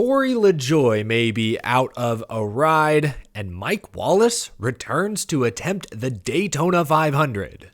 Corey LaJoie may be out of a ride, and Mike Wallace returns to attempt the Daytona 500.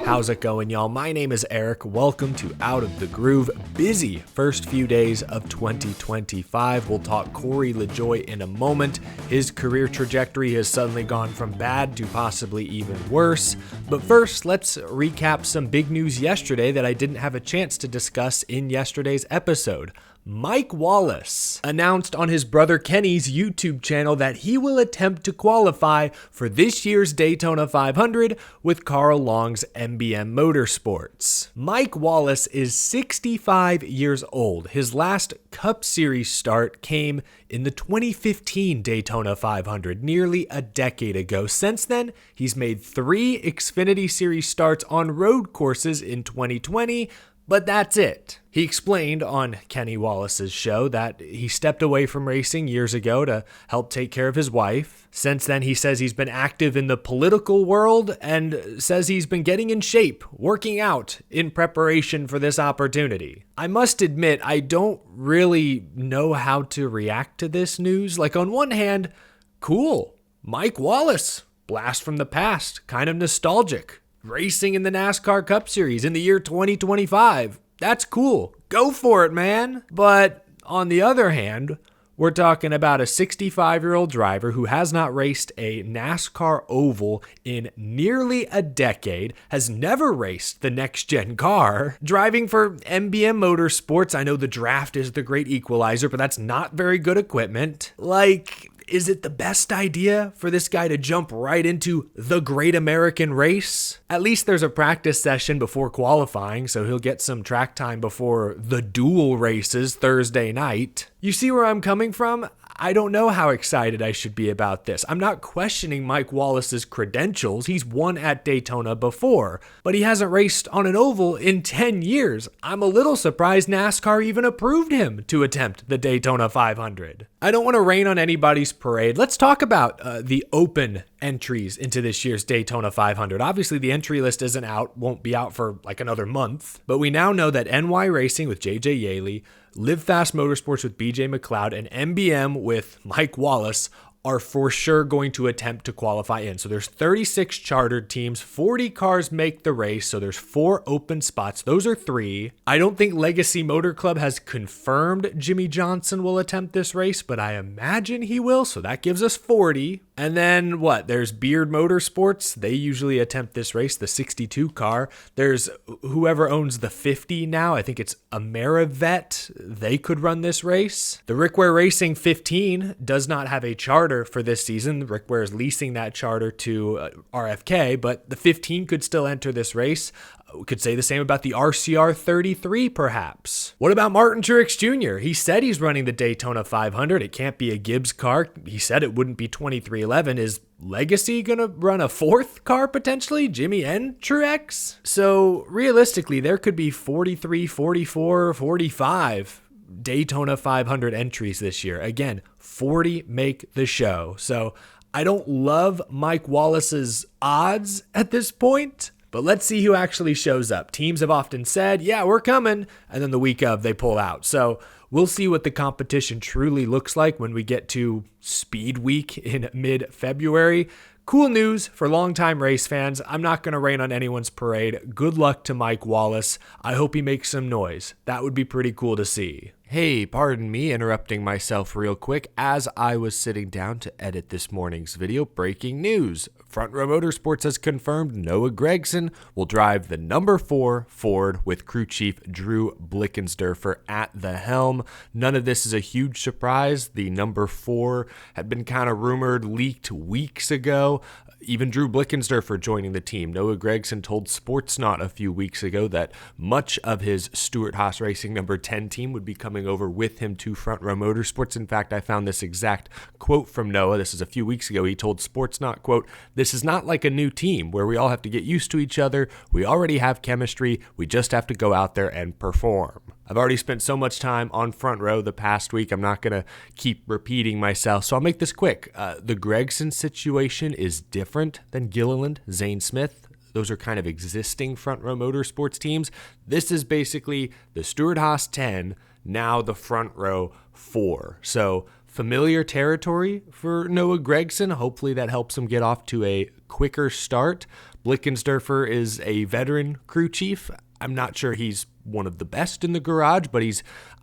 How's it going, y'all? My name is Eric. Welcome to Out of the Groove. Busy first few days of 2025. We'll talk Corey LaJoie in a moment. His career trajectory has suddenly gone from bad to possibly even worse. But first, let's recap some big news yesterday that I didn't have a chance to discuss in yesterday's episode. Mike Wallace announced on his brother Kenny's YouTube channel that he will attempt to qualify for this year's Daytona 500 with Carl Long's MBM Motorsports. Mike Wallace is 65 years old. His last Cup Series start came in the 2015 Daytona 500, nearly a decade ago. Since then, he's made 3 Xfinity Series starts on road courses in 2020, but that's it. He explained on Kenny Wallace's show that he stepped away from racing years ago to help take care of his wife. Since then, he says he's been active in the political world and says he's been getting in shape, working out in preparation for this opportunity. I must admit, I don't really know how to react to this news. Like, on one hand, cool, Mike Wallace, blast from the past, kind of nostalgic. Racing in the NASCAR Cup Series in the year 2025. That's cool. Go for it, man. But on the other hand, we're talking about a 65-year-old driver who has not raced a NASCAR oval in nearly a decade, has never raced the next-gen car, driving for MBM Motorsports. I know the draft is the great equalizer, but that's not very good equipment. Like, is it the best idea for this guy to jump right into the Great American Race? At least there's a practice session before qualifying, so he'll get some track time before the dual races Thursday night. You see where I'm coming from? I don't know how excited I should be about this. I'm not questioning Mike Wallace's credentials. He's won at Daytona before, but he hasn't raced on an oval in 10 years. I'm a little surprised NASCAR even approved him to attempt the Daytona 500. I don't want to rain on anybody's parade. Let's talk about the open entries into this year's Daytona 500. Obviously, the entry list isn't out, won't be out for like another month, but we now know that NY Racing with JJ Yaley, Live Fast Motorsports with BJ McLeod, and MBM with Mike Wallace are for sure going to attempt to qualify in. So there's 36 chartered teams, 40 cars make the race, so there's 4 open spots. Those are 3. I don't think Legacy Motor Club has confirmed Jimmy Johnson will attempt this race, but I imagine he will, so that gives us 40. And then what? There's Beard Motorsports. They usually attempt this race, the 62 car. There's whoever owns the 50 now. I think it's Amerivet. They could run this race. The Rick Ware Racing 15 does not have a charter for this season. Rick Ware is leasing that charter to RFK, but the 15 could still enter this race. We could say the same about the RCR 33, perhaps. What about Martin Truex Jr.? He said he's running the Daytona 500. It can't be a Gibbs car. He said it wouldn't be 2311. Is Legacy going to run a 4th car potentially? Jimmy and Truex? So realistically, there could be 43, 44, 45 Daytona 500 entries this year. Again, 40 make the show. So I don't love Mike Wallace's odds at this point, but let's see who actually shows up. Teams have often said, yeah, we're coming, and then the week of, they pull out. So we'll see what the competition truly looks like when we get to Speed Week in mid-February. Cool news for longtime race fans. I'm not going to rain on anyone's parade. Good luck to Mike Wallace. I hope he makes some noise. That would be pretty cool to see. Hey, pardon me interrupting myself real quick. As I was sitting down to edit this morning's video, breaking news. Front Row Motorsports has confirmed Noah Gragson will drive the number 4 Ford with crew chief Drew Blickensderfer at the helm. None of this is a huge surprise. The number 4 had been kind of rumored, leaked weeks ago. Even Drew Blickensderfer joining the team. Noah Gragson told Sportsnaut a few weeks ago that much of his Stewart-Haas Racing number 10 team would be coming over with him to Front Row Motorsports. In fact, I found this exact quote from Noah. This is a few weeks ago. He told Sportsnaut, quote, "This is not like a new team where we all have to get used to each other. We already have chemistry. We just have to go out there and perform." I've already spent so much time on Front Row the past week, I'm not going to keep repeating myself, so I'll make this quick. The Gragson situation is different than Gilliland, Zane Smith. Those are kind of existing Front Row Motorsports teams. This is basically the Stewart-Haas 10, now the Front Row 4. So familiar territory for Noah Gragson. Hopefully that helps him get off to a quicker start. Blickensderfer is a veteran crew chief. I'm not sure he's one of the best in the garage, but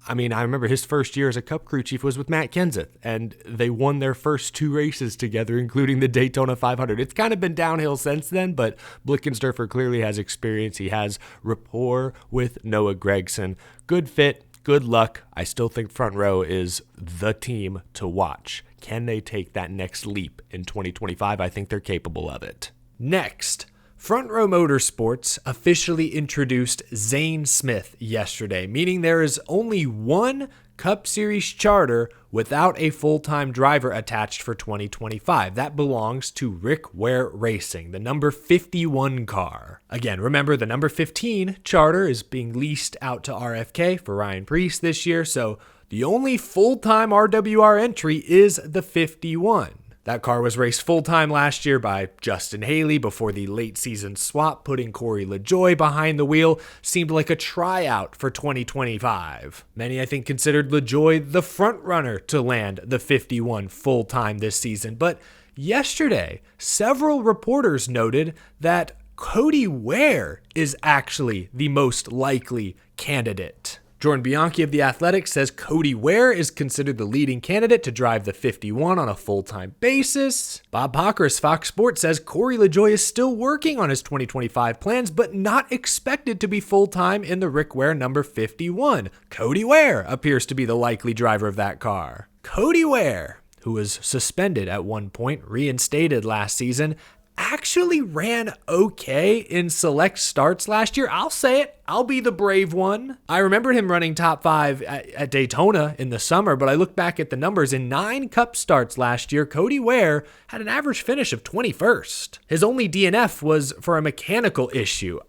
I remember his first year as a Cup crew chief was with Matt Kenseth, and they won their first 2 races together, including the Daytona 500. It's kind of been downhill since then, but Blickensderfer clearly has experience. He has rapport with Noah Gragson. Good fit, good luck. I still think Front Row is the team to watch. Can they take that next leap in 2025? I think they're capable of it. Next, Front Row Motorsports officially introduced Zane Smith yesterday, meaning there is only one Cup Series charter without a full-time driver attached for 2025. That belongs to Rick Ware Racing, the number 51 car. Again, remember the number 15 charter is being leased out to RFK for Ryan Preece this year, so the only full-time RWR entry is the 51. That car was raced full-time last year by Justin Haley before the late-season swap, putting Corey LaJoie behind the wheel. Seemed like a tryout for 2025. Many, I think, considered LaJoie the front-runner to land the 51 full-time this season. But yesterday, several reporters noted that Cody Ware is actually the most likely candidate. Jordan Bianchi of The Athletic says Cody Ware is considered the leading candidate to drive the 51 on a full-time basis. Bob Pockris, Fox Sports, says Corey LaJoie is still working on his 2025 plans, but not expected to be full-time in the Rick Ware number 51. Cody Ware appears to be the likely driver of that car. Cody Ware, who was suspended at one point, reinstated last season, actually ran okay in select starts last year. I'll say it. I'll be the brave one. I remember him running top 5 at Daytona in the summer, but I look back at the numbers. In 9 Cup starts last year, Cody Ware had an average finish of 21st. His only DNF was for a mechanical issue.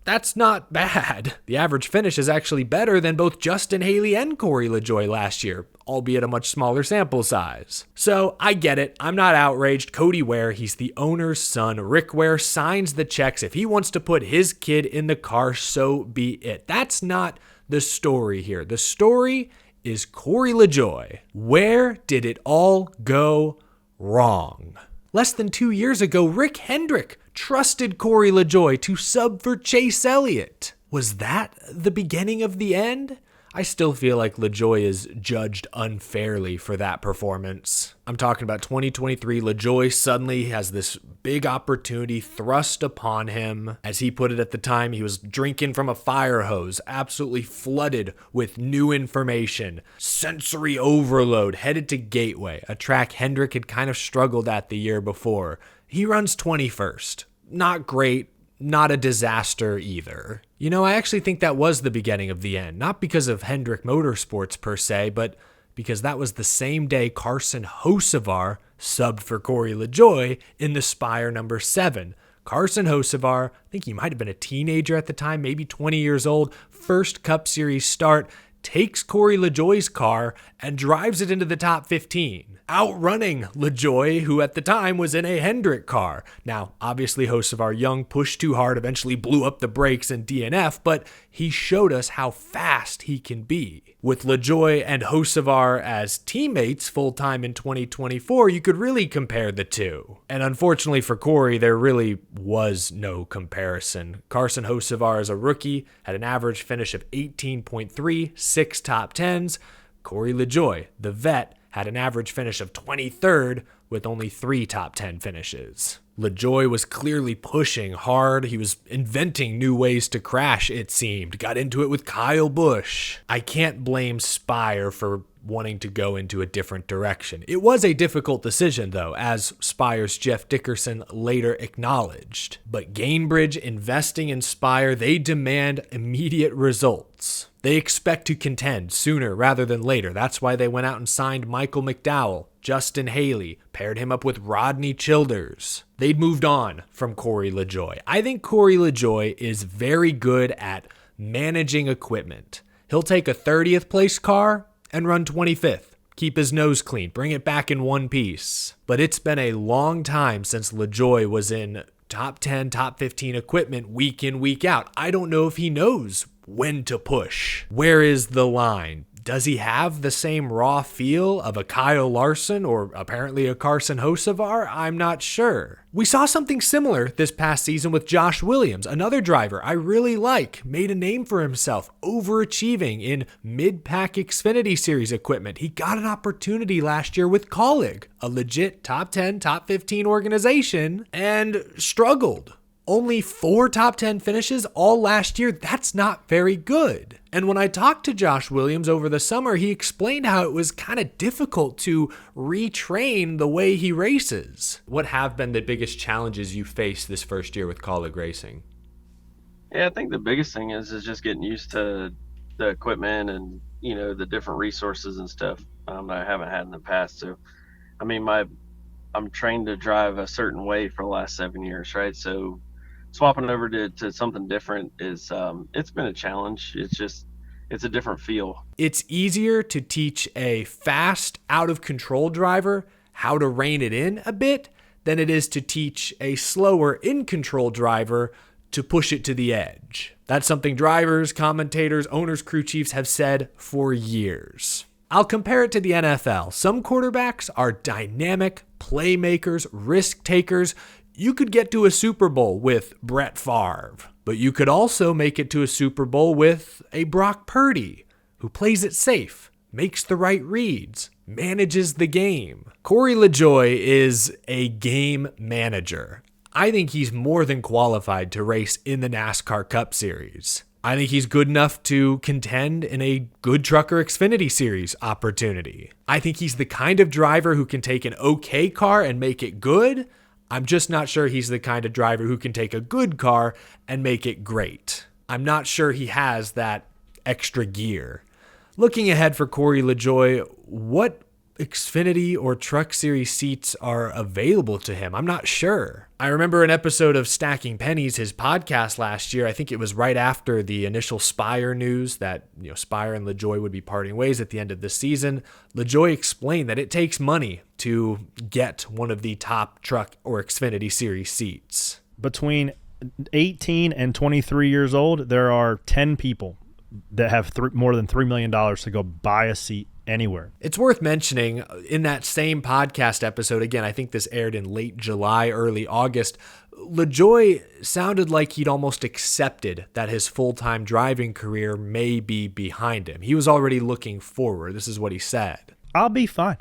That's not bad. The average finish is actually better than both Justin Haley and Corey LaJoie last year, albeit a much smaller sample size. So I get it. I'm not outraged. Cody Ware, he's the owner's son. Rick Ware signs the checks. If he wants to put his kid in the car, so be it. That's not the story here. The story is Corey LaJoie. Where did it all go wrong? Less than 2 years ago, Rick Hendrick trusted Corey LaJoie to sub for Chase Elliott. Was that the beginning of the end? I still feel like LaJoie is judged unfairly for that performance. I'm talking about 2023. LaJoie suddenly has this big opportunity thrust upon him. As he put it at the time, he was drinking from a fire hose, absolutely flooded with new information. Sensory overload, headed to Gateway, a track Hendrick had kind of struggled at the year before. He runs 21st. Not great. Not a disaster either. I actually think that was the beginning of the end. Not because of Hendrick Motorsports per se, but because that was the same day Carson Hocevar subbed for Corey LaJoie in the Spire number 7. Carson Hocevar, I think he might have been a teenager at the time, maybe 20 years old, first Cup Series start, takes Corey LaJoie's car and drives it into the top 15, outrunning LaJoie, who at the time was in a Hendrick car. Now, obviously, Hocevar Young pushed too hard, eventually blew up the brakes and DNF, but he showed us how fast he can be. With LaJoie and Hocevar as teammates full-time in 2024, you could really compare the two. And unfortunately for Corey, there really was no comparison. Carson Hocevar as a rookie had an average finish of 18.3, 6 top 10s. Corey LaJoie, the vet, had an average finish of 23rd with only 3 top 10 finishes. LaJoie was clearly pushing hard. He was inventing new ways to crash, it seemed. Got into it with Kyle Busch. I can't blame Spire for wanting to go into a different direction. It was a difficult decision, though, as Spire's Jeff Dickerson later acknowledged. But Gainbridge investing in Spire, they demand immediate results. They expect to contend sooner rather than later. That's why they went out and signed Michael McDowell, Justin Haley, paired him up with Rodney Childers. They'd moved on from Corey LaJoie. I think Corey LaJoie is very good at managing equipment. He'll take a 30th place car and run 25th. Keep his nose clean, bring it back in one piece. But it's been a long time since LaJoie was in top 10, top 15 equipment week in, week out. I don't know if he knows when to push. Where is the line? Does he have the same raw feel of a Kyle Larson or apparently a Carson Hocevar? I'm not sure. We saw something similar this past season with Josh Williams, another driver I really like, made a name for himself, overachieving in mid-pack Xfinity Series equipment. He got an opportunity last year with Kaulig, a legit top 10, top 15 organization, and struggled. Only 4 top 10 finishes all last year. That's not very good. And when I talked to Josh Williams over the summer, he explained how it was kind of difficult to retrain the way he races. What have been the biggest challenges you faced this first year with Kaulig Racing? Yeah, I think the biggest thing is just getting used to the equipment and, the different resources and stuff that I haven't had in the past. So, I mean, I'm trained to drive a certain way for the last 7 years, right? So swapping over to something different is it's been a challenge. It's a different feel. It's easier to teach a fast, out of control driver how to rein it in a bit than it is to teach a slower, in control driver to push it to the edge. That's something drivers, commentators, owners, crew chiefs have said for years. I'll compare it to the NFL. Some quarterbacks are dynamic playmakers, risk takers. You could get to a Super Bowl with Brett Favre, but you could also make it to a Super Bowl with a Brock Purdy who plays it safe, makes the right reads, manages the game. Corey LaJoie is a game manager. I think he's more than qualified to race in the NASCAR Cup Series. I think he's good enough to contend in a good Trucker Xfinity Series opportunity. I think he's the kind of driver who can take an okay car and make it good. I'm just not sure he's the kind of driver who can take a good car and make it great. I'm not sure he has that extra gear. Looking ahead for Corey LaJoie, what Xfinity or Truck Series seats are available to him? I'm not sure. I remember an episode of Stacking Pennies, his podcast last year. I think it was right after the initial Spire news that Spire and LaJoie would be parting ways at the end of the season. LaJoie explained that it takes money to get one of the top Truck or Xfinity Series seats. Between 18 and 23 years old, there are 10 people that have more than $3 million to go buy a seat anywhere. It's worth mentioning in that same podcast episode, again, I think this aired in late July, early August, LaJoie sounded like he'd almost accepted that his full-time driving career may be behind him. He was already looking forward. This is what he said. I'll be fine.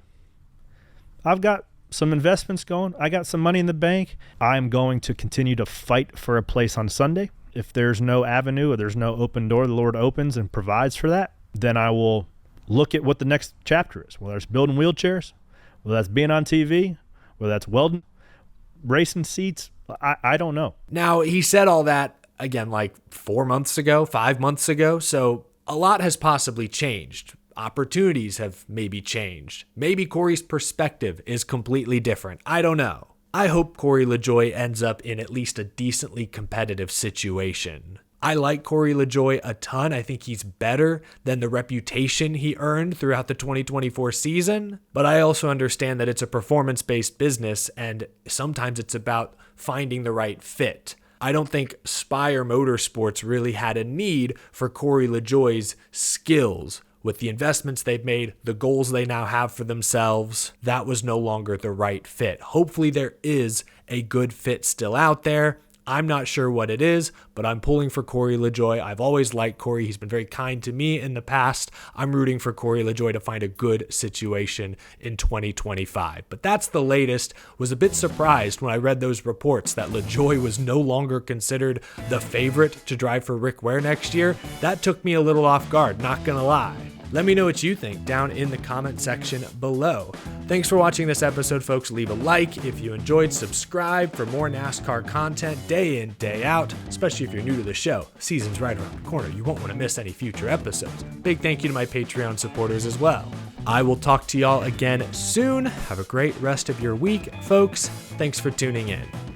I've got some investments going. I got some money in the bank. I'm going to continue to fight for a place on Sunday. If there's no avenue or there's no open door the Lord opens and provides for that, then I will look at what the next chapter is, whether it's building wheelchairs, whether that's being on TV, whether that's welding, racing seats. I don't know. Now, he said all that, again, like 4 months ago, 5 months ago, so a lot has possibly changed. Opportunities have maybe changed. Maybe Corey's perspective is completely different. I don't know. I hope Corey LaJoie ends up in at least a decently competitive situation. I like Corey LaJoie a ton. I think he's better than the reputation he earned throughout the 2024 season, but I also understand that it's a performance-based business and sometimes it's about finding the right fit. I don't think Spire Motorsports really had a need for Corey LaJoie's skills. With the investments they've made, the goals they now have for themselves, that was no longer the right fit. Hopefully there is a good fit still out there. I'm not sure what it is, but I'm pulling for Corey LaJoie. I've always liked Corey. He's been very kind to me in the past. I'm rooting for Corey LaJoie to find a good situation in 2025. But that's the latest. Was a bit surprised when I read those reports that LaJoie was no longer considered the favorite to drive for Rick Ware next year. That took me a little off guard, not gonna lie. Let me know what you think down in the comment section below. Thanks for watching this episode, folks. Leave a like if you enjoyed. Subscribe for more NASCAR content day in, day out, especially if you're new to the show. Season's right around the corner. You won't want to miss any future episodes. Big thank you to my Patreon supporters as well. I will talk to y'all again soon. Have a great rest of your week, folks. Thanks for tuning in.